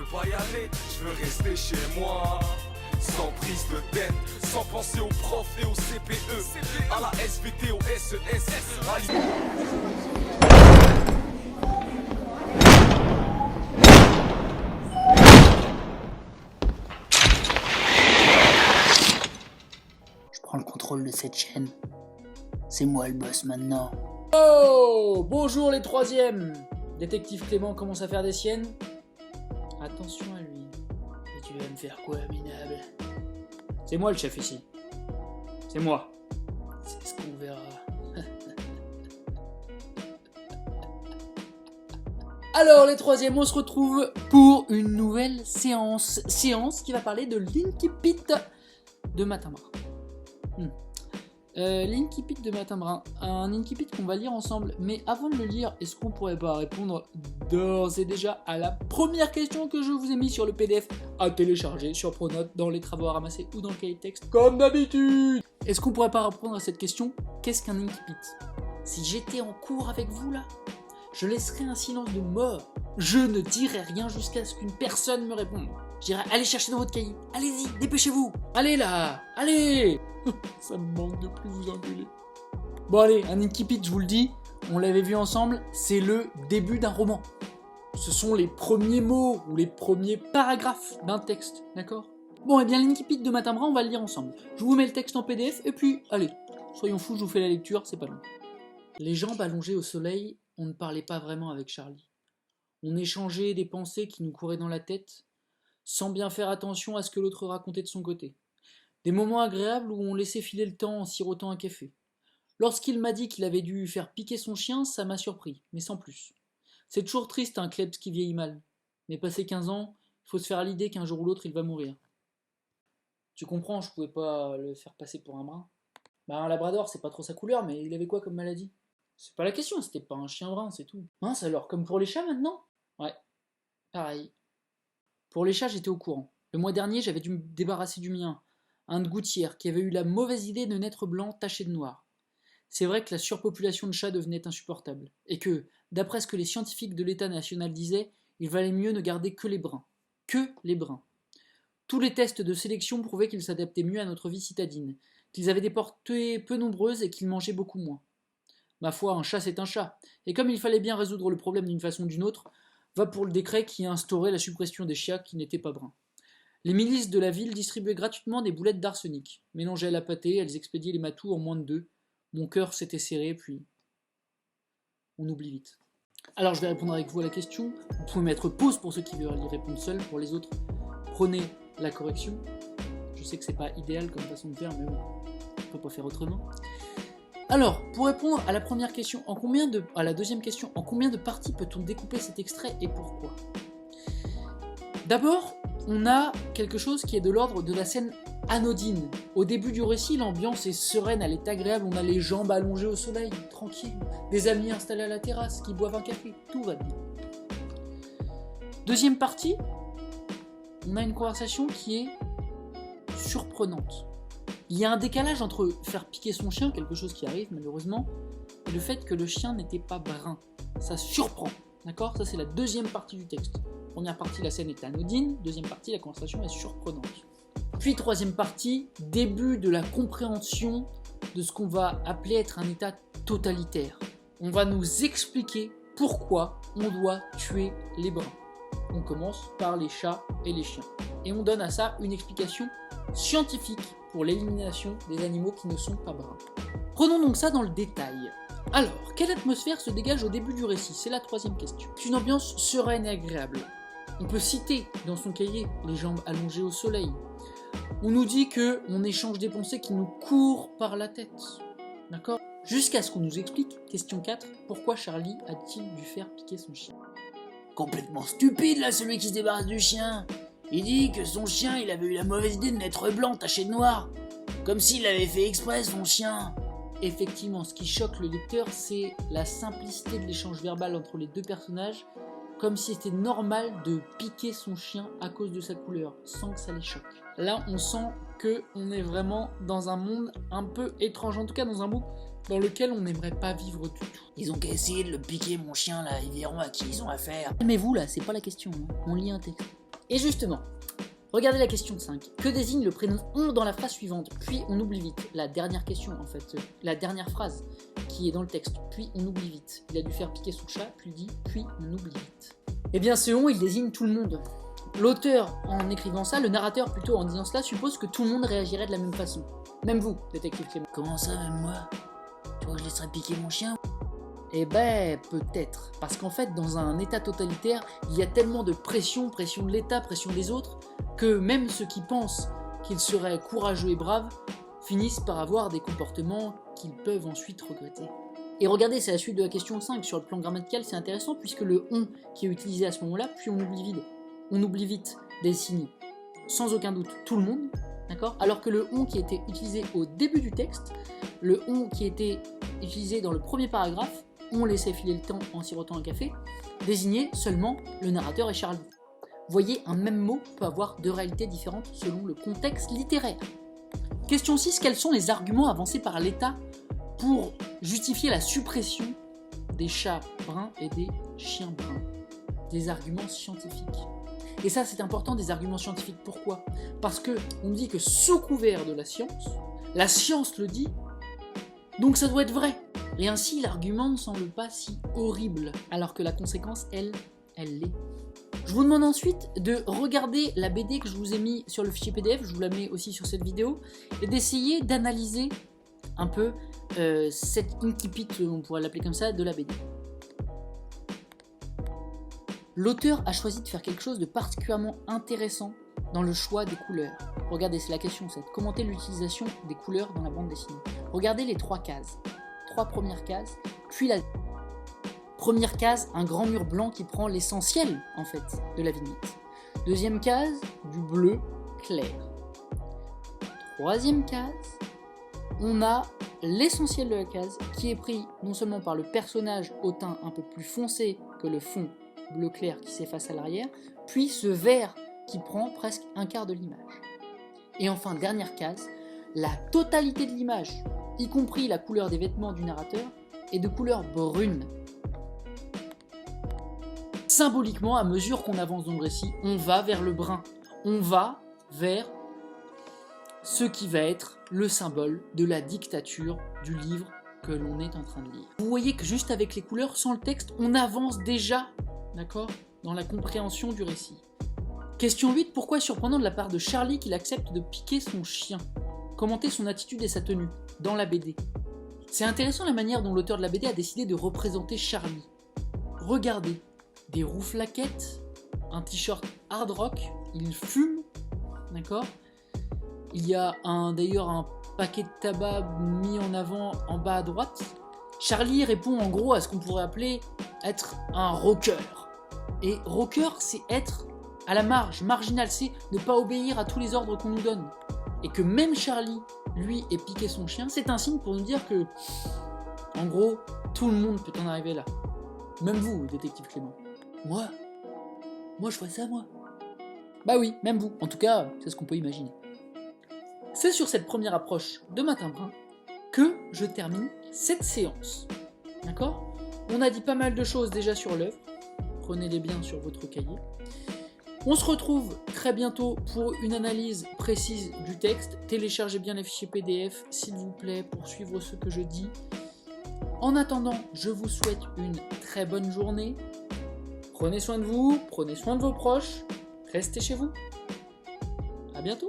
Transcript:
veux pas y aller, je veux rester chez moi. Sans prise de tête, sans penser aux profs et aux CPE, à la SVT, au SES, Je prends le contrôle de cette chaîne. C'est moi le boss maintenant. Oh, bonjour les troisièmes. Détective Clément commence à faire des siennes. Attention à lui. Et tu vas me faire quoi, minable? C'est moi le chef ici. C'est moi. C'est ce qu'on verra. Alors les troisièmes, on se retrouve pour une nouvelle séance. Séance qui va parler de l'Inkipit de Matin Brun. L'Inkipit de Matin Brun, un Inkipit qu'on va lire ensemble, mais avant de le lire, est-ce qu'on pourrait pas répondre d'ores et déjà à la première question que je vous ai mise sur le PDF à télécharger sur Pronote, dans les travaux à ramasser ou dans le cahier de texte, comme d'habitude? Est-ce qu'on pourrait pas répondre à cette question? Qu'est-ce qu'un Inkipit? Si j'étais en cours avec vous là, je laisserais un silence de mort. Je ne dirais rien jusqu'à ce qu'une personne me réponde. Je dirais, allez chercher dans votre cahier, allez-y, dépêchez-vous. Allez là, allez. Ça me manque de plus vous engueuler. Bon allez, un Inkipit, je vous le dis, on l'avait vu ensemble, c'est le début d'un roman. Ce sont les premiers mots ou les premiers paragraphes d'un texte, d'accord? Bon, et bien l'Inkipit de Matin Brun, on va le lire ensemble. Je vous mets le texte en PDF et puis, allez, soyons fous, je vous fais la lecture, c'est pas long. Les jambes allongées au soleil, on ne parlait pas vraiment avec Charlie. On échangeait des pensées qui nous couraient dans la tête, sans bien faire attention à ce que l'autre racontait de son côté. Des moments agréables où on laissait filer le temps en sirotant un café. Lorsqu'il m'a dit qu'il avait dû faire piquer son chien, ça m'a surpris, mais sans plus. C'est toujours triste un klebs qui vieillit mal. Mais passé 15 ans, il faut se faire à l'idée qu'un jour ou l'autre il va mourir. Tu comprends, je pouvais pas le faire passer pour un brun. Bah un labrador, c'est pas trop sa couleur, mais il avait quoi comme maladie? C'est pas la question, c'était pas un chien brun, c'est tout. Mince alors, comme pour les chats maintenant? Ouais, pareil. Pour les chats, j'étais au courant. Le mois dernier, j'avais dû me débarrasser du mien. Un de gouttière qui avait eu la mauvaise idée de naître blanc taché de noir. C'est vrai que la surpopulation de chats devenait insupportable, et que, d'après ce que les scientifiques de l'État national disaient, il valait mieux ne garder que les bruns. Que les bruns. Tous les tests de sélection prouvaient qu'ils s'adaptaient mieux à notre vie citadine, qu'ils avaient des portées peu nombreuses et qu'ils mangeaient beaucoup moins. Ma foi, un chat c'est un chat, et comme il fallait bien résoudre le problème d'une façon ou d'une autre, va pour le décret qui a instauré la suppression des chats qui n'étaient pas bruns. Les milices de la ville distribuaient gratuitement des boulettes d'arsenic. Mélangées à la pâtée, elles expédiaient les matous en moins de 2. Mon cœur s'était serré, puis... on oublie vite. Alors je vais répondre avec vous à la question. Vous pouvez mettre pause pour ceux qui veulent y répondre seuls. Pour les autres, prenez la correction. Je sais que c'est pas idéal comme façon de faire, mais bon, on peut pas faire autrement. Alors, pour répondre à la première question, à la deuxième question, en combien de parties peut-on découper cet extrait et pourquoi? D'abord, on a quelque chose qui est de l'ordre de la scène anodine. Au début du récit, l'ambiance est sereine, elle est agréable, on a les jambes allongées au soleil, tranquille, des amis installés à la terrasse, qui boivent un café, tout va bien. Deuxième partie, on a une conversation qui est surprenante. Il y a un décalage entre faire piquer son chien, quelque chose qui arrive malheureusement, et le fait que le chien n'était pas brun. Ça surprend, d'accord? Ça c'est la deuxième partie du texte. Première partie, la scène est anodine. Deuxième partie, la conversation est surprenante. Puis troisième partie, début de la compréhension de ce qu'on va appeler être un état totalitaire. On va nous expliquer pourquoi on doit tuer les bruns. On commence par les chats et les chiens. Et on donne à ça une explication scientifique pour l'élimination des animaux qui ne sont pas bruns. Prenons donc ça dans le détail. Alors, quelle atmosphère se dégage au début du récit? C'est la troisième question. C'est une ambiance sereine et agréable. On peut citer dans son cahier les jambes allongées au soleil. On nous dit qu'on échange des pensées qui nous courent par la tête. D'accord? Jusqu'à ce qu'on nous explique, question 4, pourquoi Charlie a-t-il dû faire piquer son chien? Complètement stupide là, celui qui se débarrasse du chien. Il dit que son chien, il avait eu la mauvaise idée de naître blanc taché de noir. Comme s'il l'avait fait exprès, son chien. Effectivement, ce qui choque le lecteur, c'est la simplicité de l'échange verbal entre les deux personnages, comme si c'était normal de piquer son chien à cause de sa couleur, sans que ça les choque. Là, on sent qu'on est vraiment dans un monde un peu étrange, en tout cas dans un monde dans lequel on n'aimerait pas vivre du tout. Ils ont qu'à essayer de le piquer, mon chien, là, ils verront à qui ils ont affaire. Calmez-vous là, c'est pas la question, hein. On lit un texte. Et justement, regardez la question 5. Que désigne le prénom on dans la phrase suivante? Puis on oublie vite. La dernière question en fait, la dernière phrase qui est dans le texte. Puis on oublie vite. Il a dû faire piquer son chat, puis dit, puis on oublie vite. Eh bien ce on, il désigne tout le monde. L'auteur, en écrivant ça, le narrateur plutôt en disant cela, suppose que tout le monde réagirait de la même façon. Même vous, détective Clément. Comment ça, même moi? Tu vois que je laisserais piquer mon chien? Eh ben, peut-être. Parce qu'en fait, dans un état totalitaire, il y a tellement de pression, pression de l'État, pression des autres, que même ceux qui pensent qu'ils seraient courageux et braves finissent par avoir des comportements qu'ils peuvent ensuite regretter. Et regardez, c'est la suite de la question 5. Sur le plan grammatical, c'est intéressant puisque le « on » qui est utilisé à ce moment-là, puis on oublie vite, désigne sans aucun doute tout le monde, d'accord? Alors que le « on » qui était utilisé au début du texte, le « on » qui était utilisé dans le premier paragraphe, on laissait filer le temps en sirotant un café, désignait seulement le narrateur et Charlie. Voyez, un même mot peut avoir deux réalités différentes selon le contexte littéraire. Question 6. Quels sont les arguments avancés par l'État pour justifier la suppression des chats bruns et des chiens bruns? Des arguments scientifiques. Et ça, c'est important, des arguments scientifiques. Pourquoi? Parce que on dit que sous couvert de la science le dit, donc ça doit être vrai. Et ainsi, l'argument ne semble pas si horrible, alors que la conséquence, elle l'est. Je vous demande ensuite de regarder la BD que je vous ai mis sur le fichier PDF, je vous la mets aussi sur cette vidéo, et d'essayer d'analyser un peu cette incipit, on pourrait l'appeler comme ça, de la BD. L'auteur a choisi de faire quelque chose de particulièrement intéressant dans le choix des couleurs. Regardez, c'est la question 7. Commenter l'utilisation des couleurs dans la bande dessinée. Regardez les 3 cases. 3 premières cases, puis la première case, un grand mur blanc qui prend l'essentiel, en fait, de la vignette. Deuxième case, du bleu clair. Troisième case, on a l'essentiel de la case qui est pris non seulement par le personnage au teint un peu plus foncé que le fond bleu clair qui s'efface à l'arrière, puis ce vert qui prend presque un quart de l'image. Et enfin, dernière case, la totalité de l'image, y compris la couleur des vêtements du narrateur, est de couleur brune. Symboliquement, à mesure qu'on avance dans le récit, on va vers le brun. On va vers ce qui va être le symbole de la dictature du livre que l'on est en train de lire. Vous voyez que juste avec les couleurs, sans le texte, on avance déjà, d'accord, dans la compréhension du récit. Question 8, pourquoi est surprenant de la part de Charlie qu'il accepte de piquer son chien? Commenter son attitude et sa tenue, dans la BD. C'est intéressant la manière dont l'auteur de la BD a décidé de représenter Charlie. Regardez, des rouflaquettes, un t-shirt hard rock, il fume, d'accord? Il y a d'ailleurs un paquet de tabac mis en avant en bas à droite. Charlie répond en gros à ce qu'on pourrait appeler être un rocker. Et rocker, c'est être à la marge, marginal, c'est ne pas obéir à tous les ordres qu'on nous donne. Et que même Charlie, lui, ait piqué son chien, c'est un signe pour nous dire que, en gros, tout le monde peut en arriver là. Même vous, détective Clément. Moi, je vois ça, moi. Bah oui, même vous. En tout cas, c'est ce qu'on peut imaginer. C'est sur cette première approche de Matin Brun que je termine cette séance. D'accord? On a dit pas mal de choses déjà sur l'œuvre. Prenez-les bien sur votre cahier. On se retrouve très bientôt pour une analyse précise du texte. Téléchargez bien les fichiers PDF, s'il vous plaît, pour suivre ce que je dis. En attendant, je vous souhaite une très bonne journée. Prenez soin de vous, prenez soin de vos proches. Restez chez vous. À bientôt.